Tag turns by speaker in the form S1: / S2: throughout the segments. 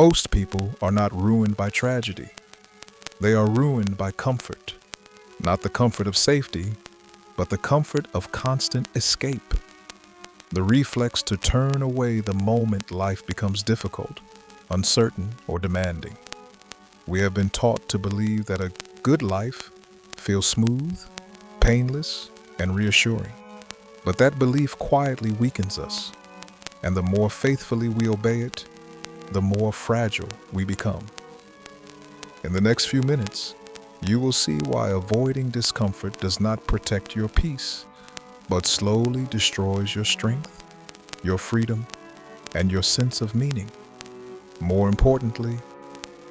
S1: Most people are not ruined by tragedy. They are ruined by comfort. Not the comfort of safety, but the comfort of constant escape. The reflex to turn away the moment life becomes difficult, uncertain, or demanding. We have been taught to believe that a good life feels smooth, painless, and reassuring. But that belief quietly weakens us, and the more faithfully we obey it, the more fragile we become. In the next few minutes, you will see why avoiding discomfort does not protect your peace, but slowly destroys your strength, your freedom, and your sense of meaning. More importantly,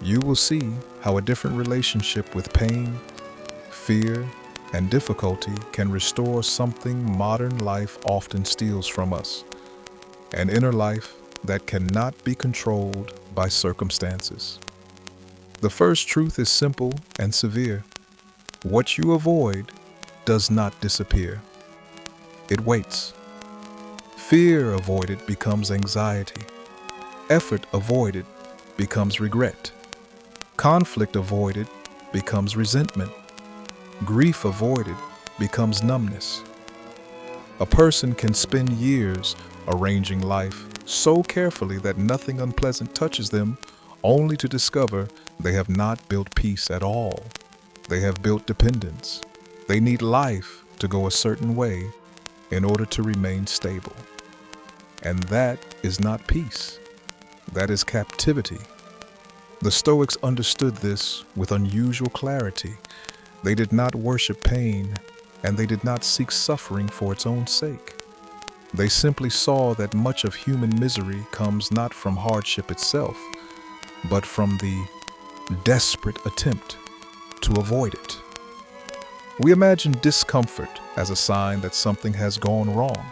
S1: you will see how a different relationship with pain, fear, and difficulty can restore something modern life often steals from us, an inner life that cannot be controlled by circumstances. The first truth is simple and severe. What you avoid does not disappear. It waits. Fear avoided becomes anxiety. Effort avoided becomes regret. Conflict avoided becomes resentment. Grief avoided becomes numbness. A person can spend years arranging life so carefully that nothing unpleasant touches them, only to discover they have not built peace at all. They have built dependence. They need life to go a certain way in order to remain stable. And that is not peace. That is captivity. The Stoics understood this with unusual clarity. They did not worship pain, and they did not seek suffering for its own sake. They simply saw that much of human misery comes not from hardship itself, but from the desperate attempt to avoid it. We imagine discomfort as a sign that something has gone wrong,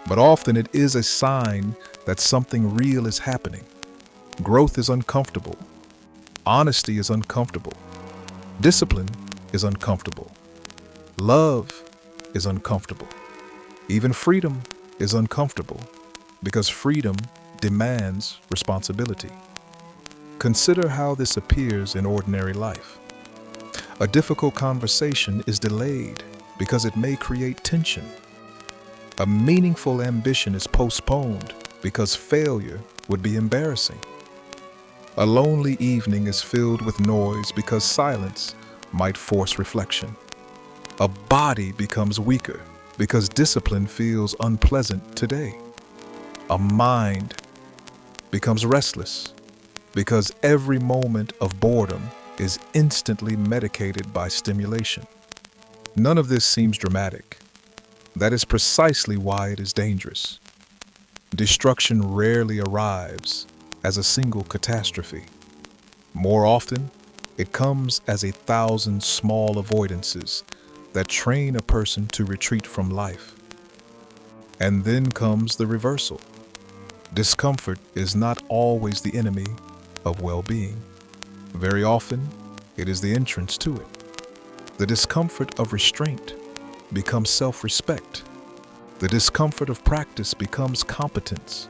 S1: but often it is a sign that something real is happening. Growth is uncomfortable. Honesty is uncomfortable. Discipline is uncomfortable. Love is uncomfortable. Even freedom is uncomfortable, because freedom demands responsibility. Consider how this appears in ordinary life. A difficult conversation is delayed because it may create tension. A meaningful ambition is postponed because failure would be embarrassing. A lonely evening is filled with noise because silence might force reflection. A body becomes weaker because discipline feels unpleasant today. A mind becomes restless because every moment of boredom is instantly medicated by stimulation. None of this seems dramatic. That is precisely why it is dangerous. Destruction rarely arrives as a single catastrophe. More often, it comes as 1,000 small avoidances that train a person to retreat from life. And then comes the reversal. Discomfort is not always the enemy of well-being. Very often, it is the entrance to it. The discomfort of restraint becomes self-respect. The discomfort of practice becomes competence.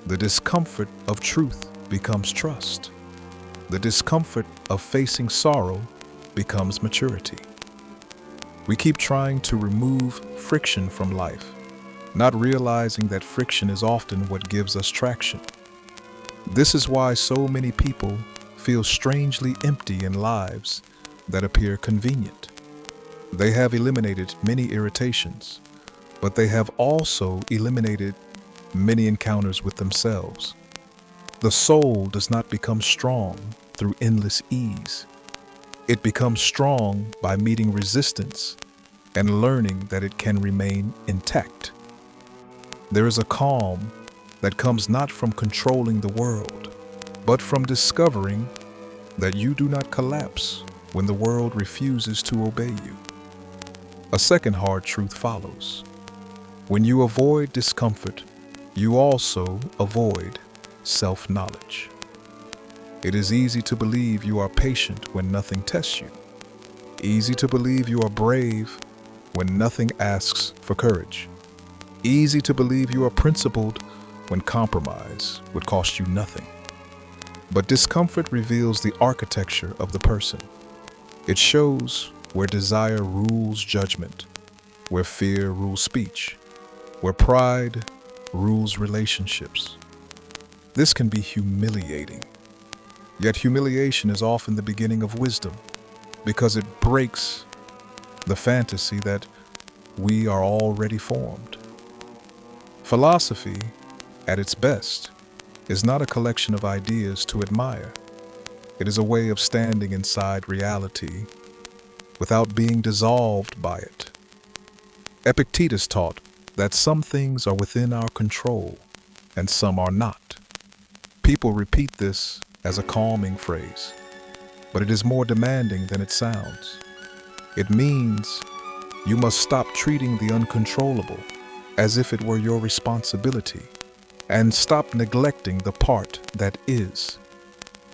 S1: The discomfort of truth becomes trust. The discomfort of facing sorrow becomes maturity. We keep trying to remove friction from life, not realizing that friction is often what gives us traction. This is why so many people feel strangely empty in lives that appear convenient. They have eliminated many irritations, but they have also eliminated many encounters with themselves. The soul does not become strong through endless ease. It becomes strong by meeting resistance and learning that it can remain intact. There is a calm that comes not from controlling the world, but from discovering that you do not collapse when the world refuses to obey you. A second hard truth follows. When you avoid discomfort, you also avoid self-knowledge. It is easy to believe you are patient when nothing tests you. Easy to believe you are brave when nothing asks for courage. Easy to believe you are principled when compromise would cost you nothing. But discomfort reveals the architecture of the person. It shows where desire rules judgment, where fear rules speech, where pride rules relationships. This can be humiliating. Yet humiliation is often the beginning of wisdom because it breaks the fantasy that we are already formed. Philosophy, at its best, is not a collection of ideas to admire. It is a way of standing inside reality without being dissolved by it. Epictetus taught that some things are within our control and some are not. People repeat this as a calming phrase, but it is more demanding than it sounds. It means you must stop treating the uncontrollable as if it were your responsibility and stop neglecting the part that is.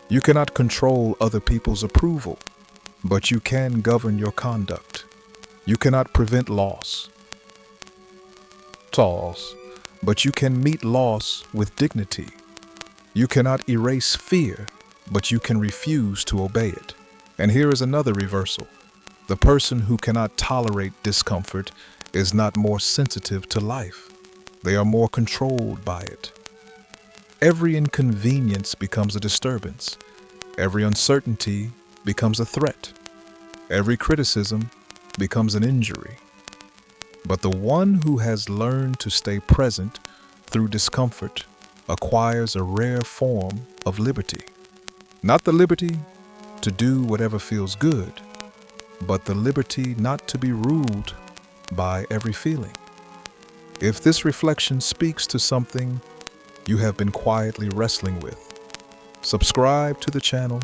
S1: You cannot control other people's approval, but you can govern your conduct. You cannot prevent loss, but you can meet loss with dignity. You cannot erase fear, but you can refuse to obey it. And here is another reversal. The person who cannot tolerate discomfort is not more sensitive to life. They are more controlled by it. Every inconvenience becomes a disturbance. Every uncertainty becomes a threat. Every criticism becomes an injury. But the one who has learned to stay present through discomfort acquires a rare form of liberty. Not the liberty to do whatever feels good, but the liberty not to be ruled by every feeling. If this reflection speaks to something you have been quietly wrestling with, subscribe to the channel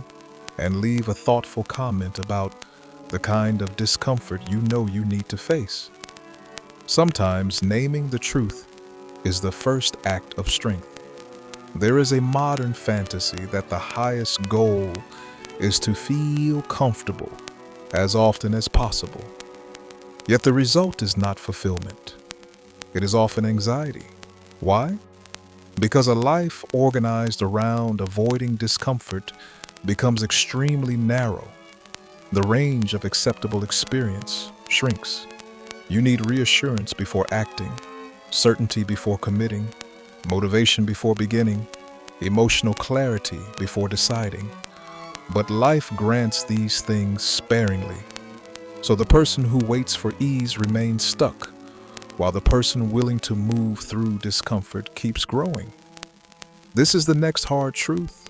S1: and leave a thoughtful comment about the kind of discomfort you know you need to face. Sometimes naming the truth is the first act of strength. There is a modern fantasy that the highest goal is to feel comfortable as often as possible. Yet the result is not fulfillment. It is often anxiety. Why? Because a life organized around avoiding discomfort becomes extremely narrow. The range of acceptable experience shrinks. You need reassurance before acting, certainty before committing, motivation before beginning, emotional clarity before deciding. But life grants these things sparingly. So the person who waits for ease remains stuck, while the person willing to move through discomfort keeps growing. This is the next hard truth.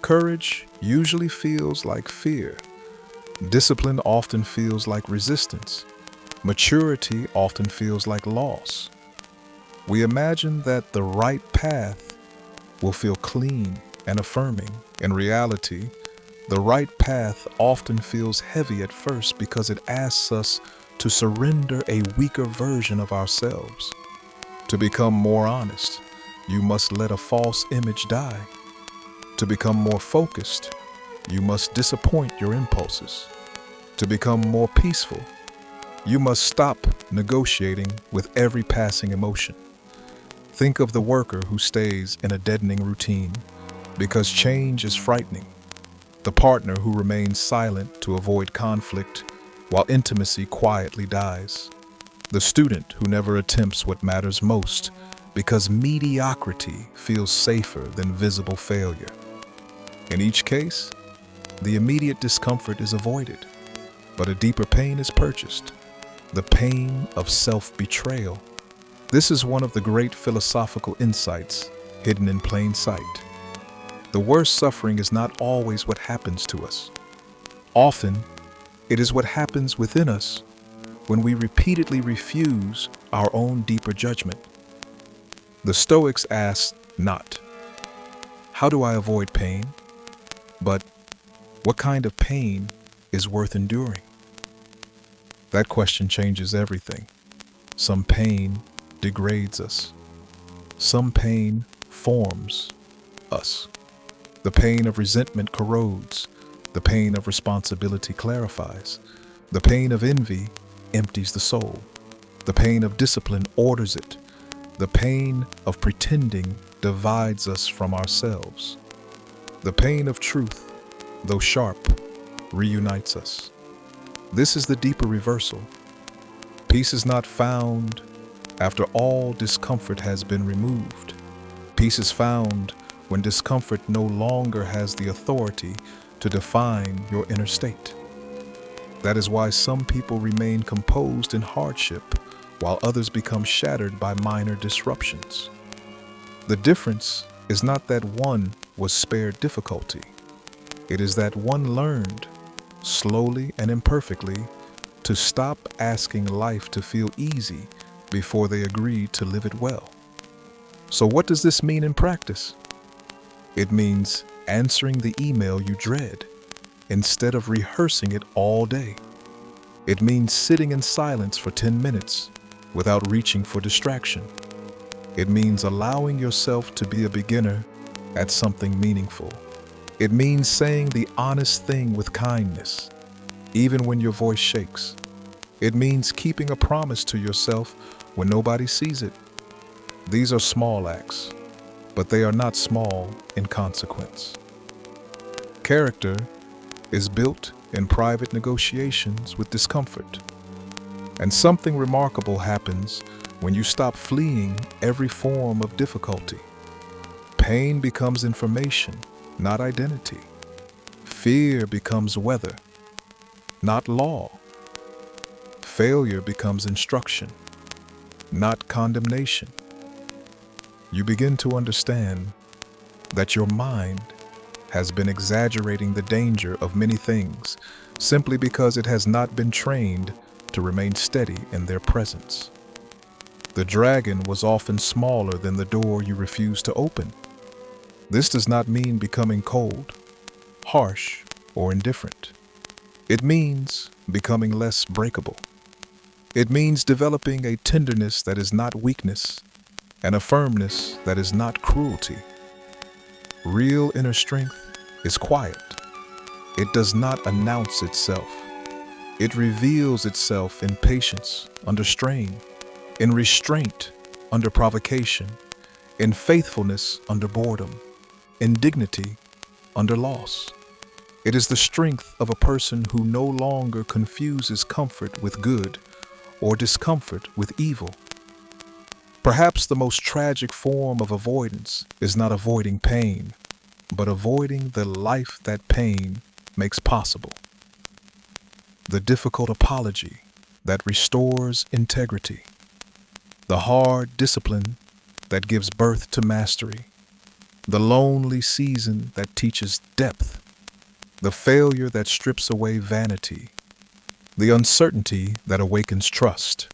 S1: Courage usually feels like fear. Discipline often feels like resistance. Maturity often feels like loss. We imagine that the right path will feel clean and affirming. In reality, the right path often feels heavy at first because it asks us to surrender a weaker version of ourselves. To become more honest, you must let a false image die. To become more focused, you must disappoint your impulses. To become more peaceful, you must stop negotiating with every passing emotion. Think of the worker who stays in a deadening routine because change is frightening. The partner who remains silent to avoid conflict while intimacy quietly dies. The student who never attempts what matters most because mediocrity feels safer than visible failure. In each case, the immediate discomfort is avoided, but a deeper pain is purchased. The pain of self-betrayal. This is one of the great philosophical insights hidden in plain sight. The worst suffering is not always what happens to us. Often, it is what happens within us when we repeatedly refuse our own deeper judgment. The Stoics asked not, "How do I avoid pain?" but, "What kind of pain is worth enduring?" That question changes everything. Some pain degrades us. Some pain forms us. The pain of resentment corrodes. The pain of responsibility clarifies. The pain of envy empties the soul. The pain of discipline orders it. The pain of pretending divides us from ourselves. The pain of truth, though sharp, reunites us. This is the deeper reversal. Peace is not found after all discomfort has been removed. Peace is found when discomfort no longer has the authority to define your inner state. That is why some people remain composed in hardship, while others become shattered by minor disruptions. The difference is not that one was spared difficulty. It is that one learned, slowly and imperfectly, to stop asking life to feel easy before they agreed to live it well. So what does this mean in practice? It means answering the email you dread instead of rehearsing it all day. It means sitting in silence for 10 minutes without reaching for distraction. It means allowing yourself to be a beginner at something meaningful. It means saying the honest thing with kindness, even when your voice shakes. It means keeping a promise to yourself when nobody sees it. These are small acts, but they are not small in consequence. Character is built in private negotiations with discomfort. And something remarkable happens when you stop fleeing every form of difficulty. Pain becomes information, not identity. Fear becomes weather, not law. Failure becomes instruction, not condemnation. You begin to understand that your mind has been exaggerating the danger of many things simply because it has not been trained to remain steady in their presence. The dragon was often smaller than the door you refused to open. This does not mean becoming cold, harsh, or indifferent. It means becoming less breakable. It means developing a tenderness that is not weakness and a firmness that is not cruelty. Real inner strength is quiet. It does not announce itself. It reveals itself in patience under strain, in restraint under provocation, in faithfulness under boredom, in dignity under loss. It is the strength of a person who no longer confuses comfort with good or discomfort with evil. Perhaps the most tragic form of avoidance is not avoiding pain, but avoiding the life that pain makes possible. The difficult apology that restores integrity. The hard discipline that gives birth to mastery. The lonely season that teaches depth. The failure that strips away vanity. The uncertainty that awakens trust.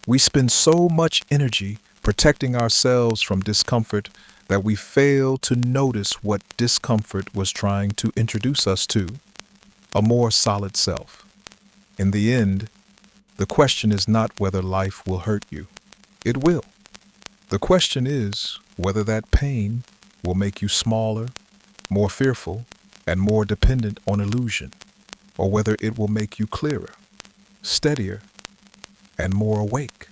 S1: We spend so much energy protecting ourselves from discomfort that we fail to notice what discomfort was trying to introduce us to, a more solid self. In the end, the question is not whether life will hurt you. It will. The question is whether that pain will make you smaller, more fearful, and more dependent on illusion, or whether it will make you clearer, steadier, and more awake.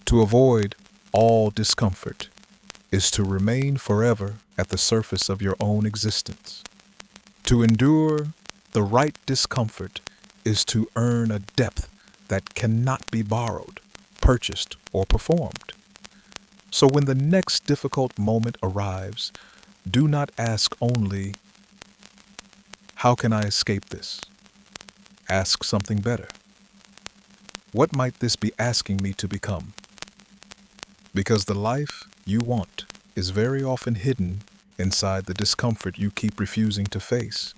S1: To avoid all discomfort is to remain forever at the surface of your own existence. To endure the right discomfort is to earn a depth that cannot be borrowed, purchased, or performed. So when the next difficult moment arrives, do not ask only, "How can I escape this?" Ask something better. What might this be asking me to become? Because the life you want is very often hidden inside the discomfort you keep refusing to face.